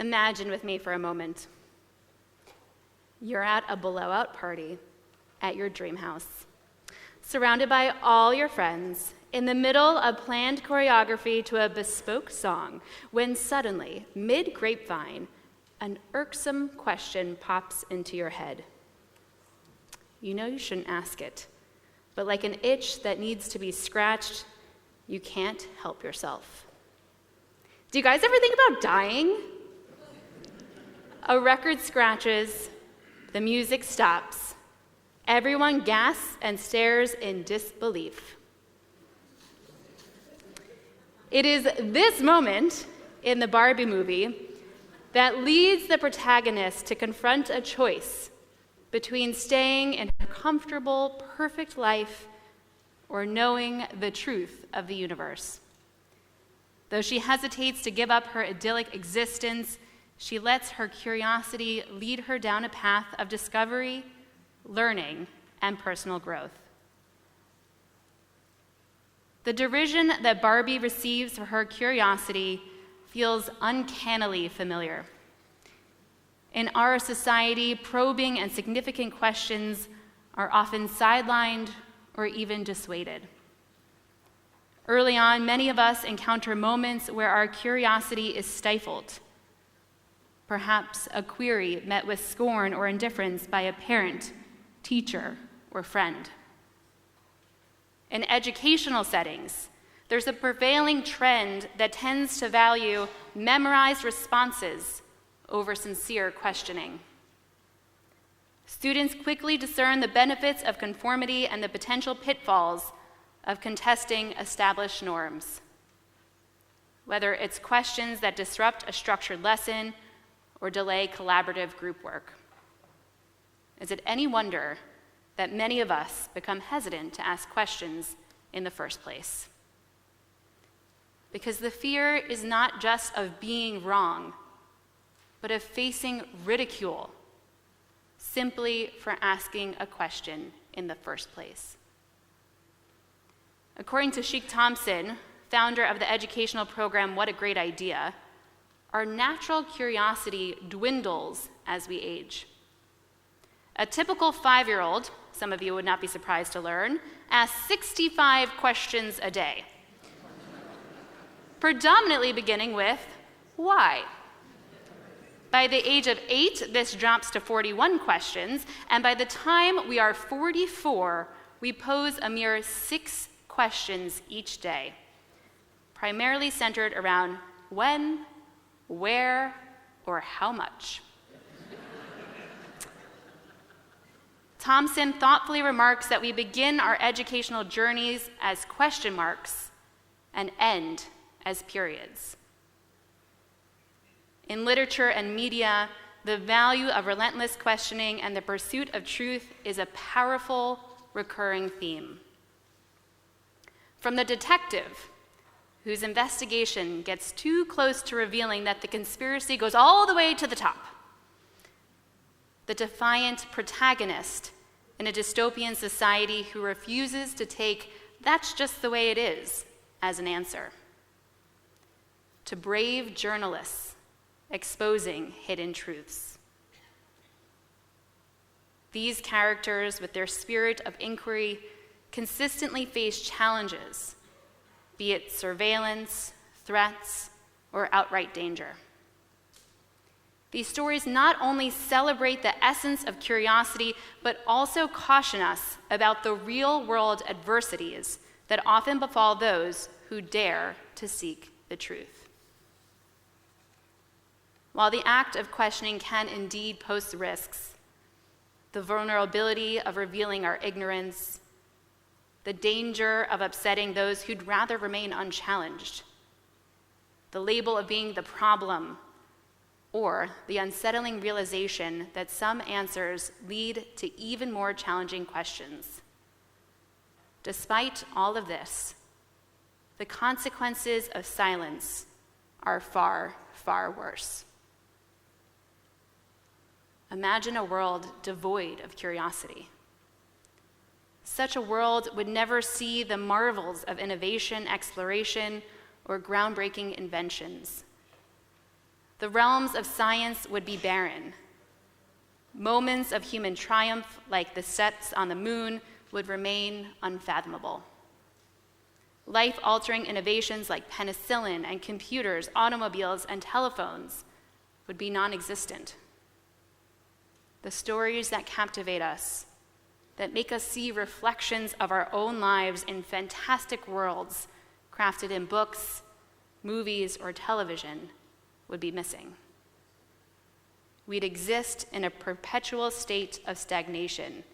Imagine with me for a moment. You're at a blowout party at your dream house, surrounded by all your friends, in the middle of planned choreography to a bespoke song, when suddenly, mid-grapevine, an irksome question pops into your head. You know you shouldn't ask it, but like an itch that needs to be scratched, you can't help yourself. Do you guys ever think about dying? A record scratches, the music stops, everyone gasps and stares in disbelief. It is this moment in the Barbie movie that leads the protagonist to confront a choice between staying in her comfortable, perfect life or knowing the truth of the universe. Though she hesitates to give up her idyllic existence, she lets her curiosity lead her down a path of discovery, learning, and personal growth. The derision that Barbie receives for her curiosity feels uncannily familiar. In our society, probing and significant questions are often sidelined or even dissuaded. Early on, many of us encounter moments where our curiosity is stifled. Perhaps a query met with scorn or indifference by a parent, teacher, or friend. In educational settings, there's a prevailing trend that tends to value memorized responses over sincere questioning. Students quickly discern the benefits of conformity and the potential pitfalls of contesting established norms. Whether it's questions that disrupt a structured lesson or delay collaborative group work. Is it any wonder that many of us become hesitant to ask questions in the first place? Because the fear is not just of being wrong, but of facing ridicule simply for asking a question in the first place. According to Sheik Thompson, founder of the educational program What a Great Idea, our natural curiosity dwindles as we age. A typical 5-year-old, some of you would not be surprised to learn, asks 65 questions a day, predominantly beginning with, why? By the age of 8, this drops to 41 questions, and by the time we are 44, we pose a mere 6 questions each day, primarily centered around when, where, or how much. Thompson thoughtfully remarks that we begin our educational journeys as question marks and end as periods. In literature and media, the value of relentless questioning and the pursuit of truth is a powerful, recurring theme. From the detective, whose investigation gets too close to revealing that the conspiracy goes all the way to the top, the defiant protagonist in a dystopian society who refuses to take "that's just the way it is" as an answer, to brave journalists exposing hidden truths. These characters, with their spirit of inquiry, consistently face challenges, be it surveillance, threats, or outright danger. These stories not only celebrate the essence of curiosity, but also caution us about the real-world adversities that often befall those who dare to seek the truth. While the act of questioning can indeed pose risks, the vulnerability of revealing our ignorance, the danger of upsetting those who'd rather remain unchallenged, the label of being the problem, or the unsettling realization that some answers lead to even more challenging questions. Despite all of this, the consequences of silence are far, far worse. Imagine a world devoid of curiosity. Such a world would never see the marvels of innovation, exploration, or groundbreaking inventions. The realms of science would be barren. Moments of human triumph, like the steps on the moon, would remain unfathomable. Life-altering innovations like penicillin and computers, automobiles, and telephones would be non-existent. The stories that captivate us, that make us see reflections of our own lives in fantastic worlds crafted in books, movies, or television, would be missing. We'd exist in a perpetual state of stagnation,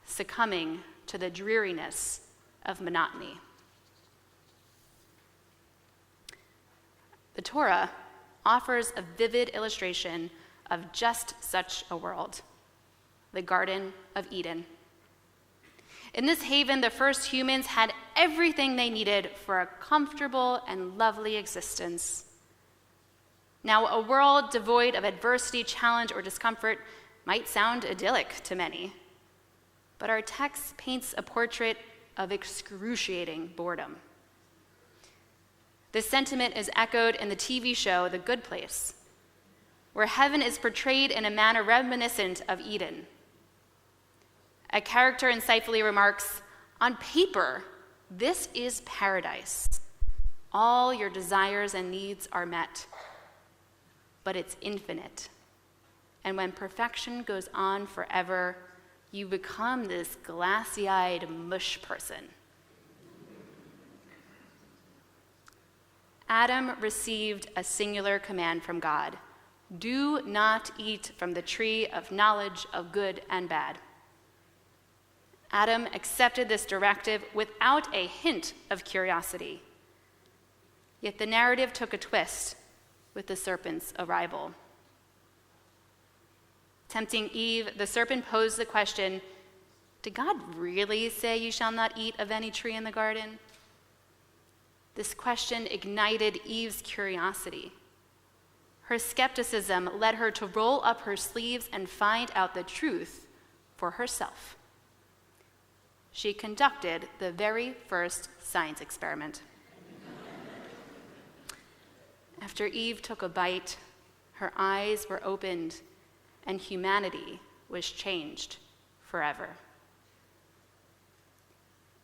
succumbing to the dreariness of monotony. The Torah offers a vivid illustration of just such a world, the Garden of Eden. In this haven, the first humans had everything they needed for a comfortable and lovely existence. Now, a world devoid of adversity, challenge, or discomfort might sound idyllic to many, but our text paints a portrait of excruciating boredom. This sentiment is echoed in the TV show The Good Place, where heaven is portrayed in a manner reminiscent of Eden. A character insightfully remarks, "On paper, this is paradise. All your desires and needs are met. But it's infinite. And when perfection goes on forever, you become this glassy-eyed mush person." Adam received a singular command from God: do not eat from the tree of knowledge of good and bad. Adam accepted this directive without a hint of curiosity. Yet the narrative took a twist with the serpent's arrival. Tempting Eve, the serpent posed the question, did God really say you shall not eat of any tree in the garden? This question ignited Eve's curiosity. Her skepticism led her to roll up her sleeves and find out the truth for herself. She conducted the very first science experiment. After Eve took a bite, her eyes were opened, and humanity was changed forever.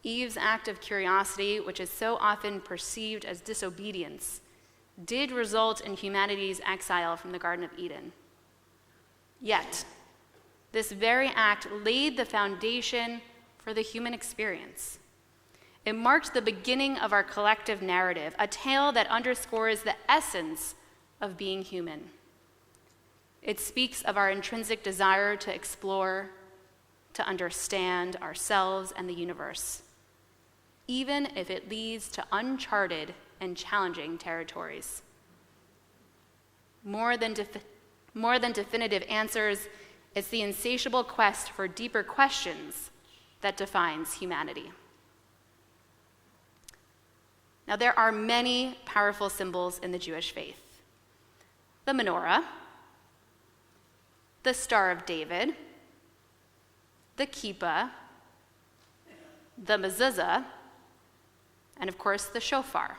Eve's act of curiosity, which is so often perceived as disobedience, did result in humanity's exile from the Garden of Eden. Yet, this very act laid the foundation for the human experience. It marked the beginning of our collective narrative, a tale that underscores the essence of being human. It speaks of our intrinsic desire to explore, to understand ourselves and the universe, even if it leads to uncharted and challenging territories. More than definitive answers, it's the insatiable quest for deeper questions that defines humanity. Now, there are many powerful symbols in the Jewish faith. The menorah, the Star of David, the kippah, the mezuzah, and of course the shofar.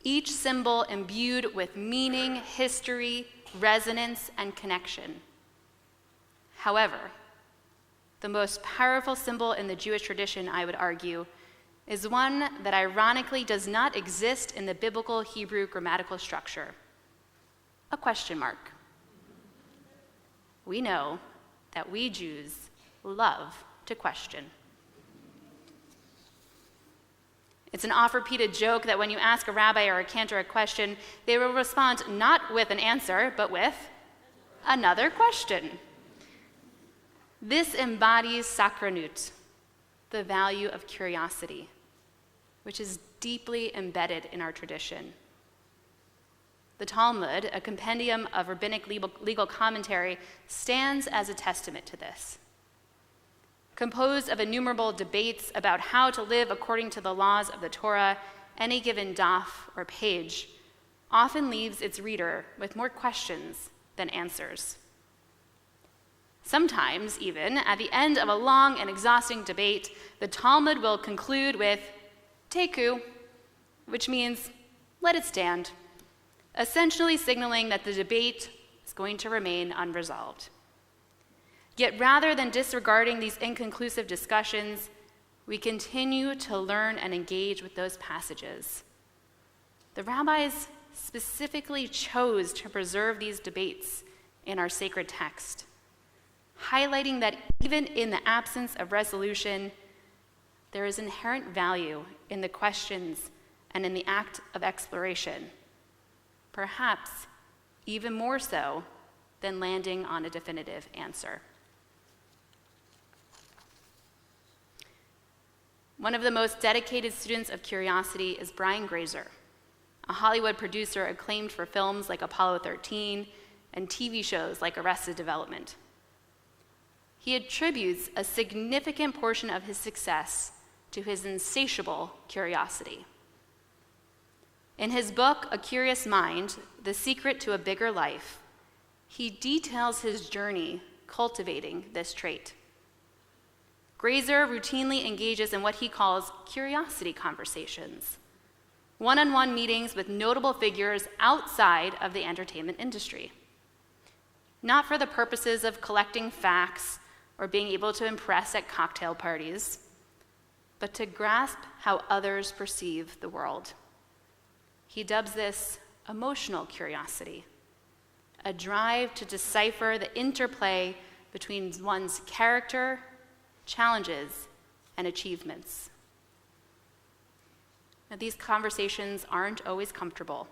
Each symbol imbued with meaning, history, resonance, and connection. However, the most powerful symbol in the Jewish tradition, I would argue, is one that ironically does not exist in the biblical Hebrew grammatical structure: a question mark. We know that we Jews love to question. It's an oft-repeated joke that when you ask a rabbi or a cantor a question, they will respond not with an answer, but with another question. This embodies sakranut, the value of curiosity, which is deeply embedded in our tradition. The Talmud, a compendium of rabbinic legal commentary, stands as a testament to this. Composed of innumerable debates about how to live according to the laws of the Torah, any given daf or page often leaves its reader with more questions than answers. Sometimes, even, at the end of a long and exhausting debate, the Talmud will conclude with teku, which means let it stand. essentially signaling that the debate is going to remain unresolved. Yet rather than disregarding these inconclusive discussions, we continue to learn and engage with those passages. The rabbis specifically chose to preserve these debates in our sacred text, highlighting that even in the absence of resolution, there is inherent value in the questions and in the act of exploration, perhaps even more so than landing on a definitive answer. One of the most dedicated students of curiosity is Brian Grazer, a Hollywood producer acclaimed for films like Apollo 13 and TV shows like Arrested Development. He attributes a significant portion of his success to his insatiable curiosity. In his book, A Curious Mind, The Secret to a Bigger Life, he details his journey cultivating this trait. Grazer routinely engages in what he calls curiosity conversations, one-on-one meetings with notable figures outside of the entertainment industry, not for the purposes of collecting facts or being able to impress at cocktail parties, but to grasp how others perceive the world. He dubs this emotional curiosity, a drive to decipher the interplay between one's character, challenges, and achievements. Now, these conversations aren't always comfortable,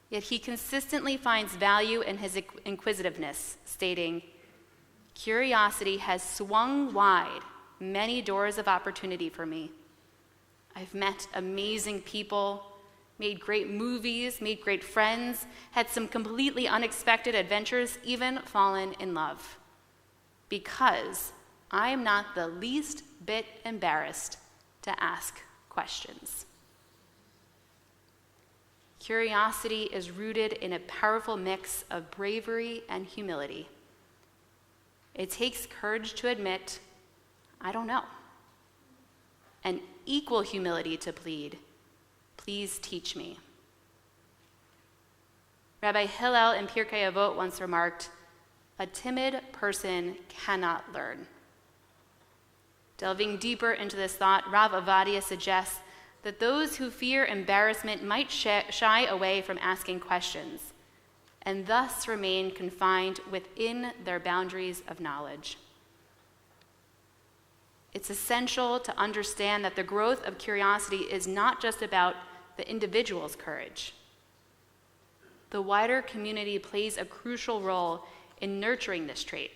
yet he consistently finds value in his inquisitiveness, stating, "Curiosity has swung wide many doors of opportunity for me. I've met amazing people, made great movies, made great friends, had some completely unexpected adventures, even fallen in love. Because I am not the least bit embarrassed to ask questions." Curiosity is rooted in a powerful mix of bravery and humility. It takes courage to admit, "I don't know," and equal humility to plead, "Please teach me." Rabbi Hillel in Pirkei Avot once remarked, "A timid person cannot learn." Delving deeper into this thought, Rav Avadia suggests that those who fear embarrassment might shy away from asking questions and thus remain confined within their boundaries of knowledge. It's essential to understand that the growth of curiosity is not just about the individual's courage. The wider community plays a crucial role in nurturing this trait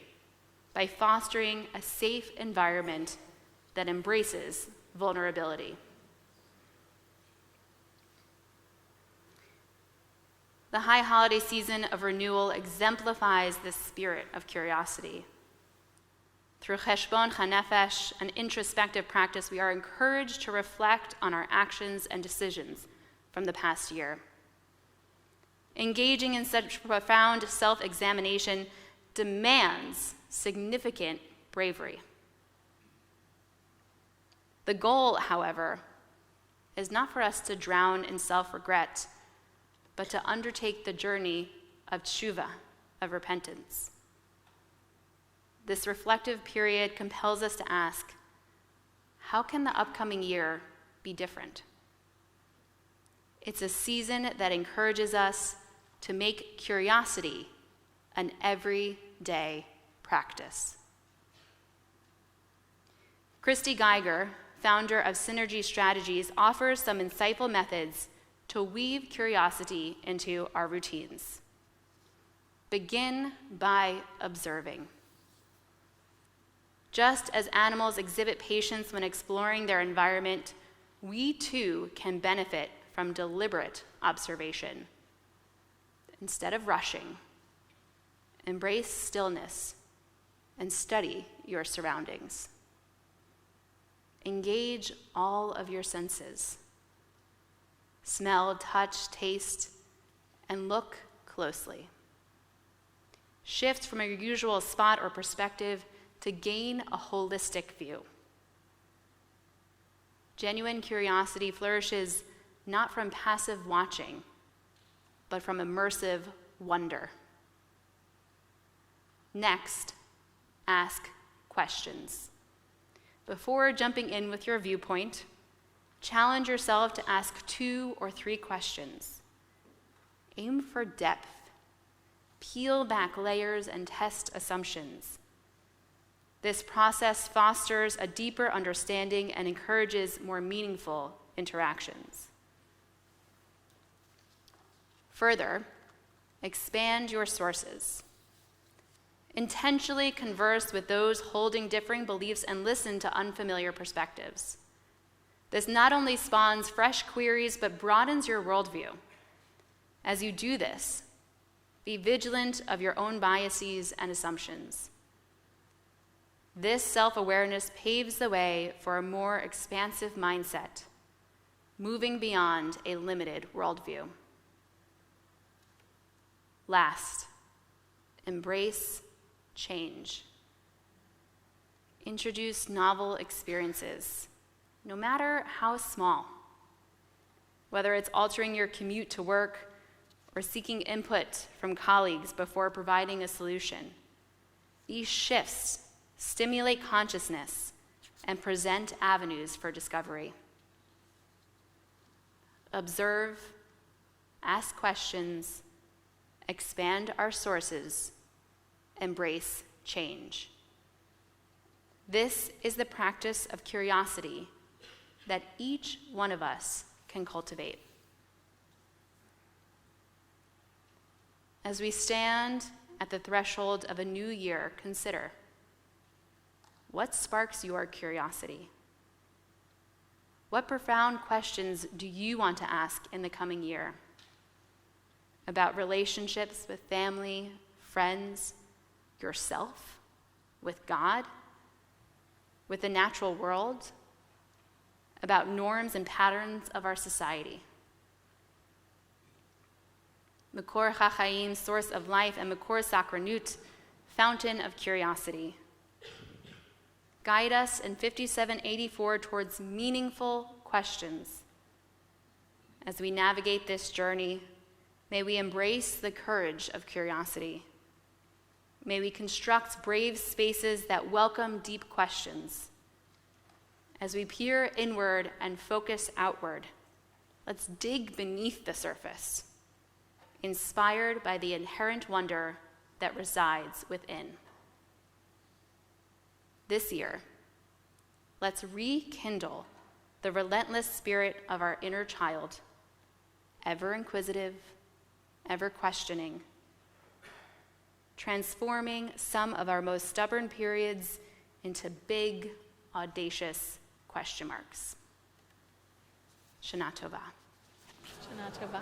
by fostering a safe environment that embraces vulnerability. The high holiday season of renewal exemplifies this spirit of curiosity. Through Mishkan HaNefesh, an introspective practice, we are encouraged to reflect on our actions and decisions from the past year. Engaging in such profound self-examination demands significant bravery. The goal, however, is not for us to drown in self-regret, but to undertake the journey of tshuva, of repentance. This reflective period compels us to ask, how can the upcoming year be different? It's a season that encourages us to make curiosity an everyday practice. Christy Geiger, founder of Synergy Strategies, offers some insightful methods to weave curiosity into our routines. Begin by observing. Just as animals exhibit patience when exploring their environment, we too can benefit from deliberate observation. Instead of rushing, embrace stillness and study your surroundings. Engage all of your senses. Smell, touch, taste, and look closely. Shift from your usual spot or perspective to gain a holistic view. Genuine curiosity flourishes not from passive watching, but from immersive wonder. Next, ask questions. Before jumping in with your viewpoint, challenge yourself to ask 2 or 3 questions. Aim for depth. Peel back layers and test assumptions. This process fosters a deeper understanding and encourages more meaningful interactions. Further, expand your sources. Intentionally converse with those holding differing beliefs and listen to unfamiliar perspectives. This not only spawns fresh queries, but broadens your worldview. As you do this, be vigilant of your own biases and assumptions. This self-awareness paves the way for a more expansive mindset, moving beyond a limited worldview. Last, embrace change. Introduce novel experiences, no matter how small. Whether it's altering your commute to work or seeking input from colleagues before providing a solution, these shifts stimulate consciousness and present avenues for discovery. Observe, ask questions, expand our sources, embrace change. This is the practice of curiosity that each one of us can cultivate. As we stand at the threshold of a new year, consider, what sparks your curiosity? What profound questions do you want to ask in the coming year? About relationships with family, friends, yourself, with God, with the natural world, about norms and patterns of our society. Makor HaChaim, source of life, and Makor Sakranut, fountain of curiosity. Guide us in 5784 towards meaningful questions. As we navigate this journey, may we embrace the courage of curiosity. May we construct brave spaces that welcome deep questions. As we peer inward and focus outward, let's dig beneath the surface, inspired by the inherent wonder that resides within. This year, let's rekindle the relentless spirit of our inner child, ever inquisitive, ever questioning, transforming some of our most stubborn periods into big, audacious question marks. Shana Tova. Shana Tova.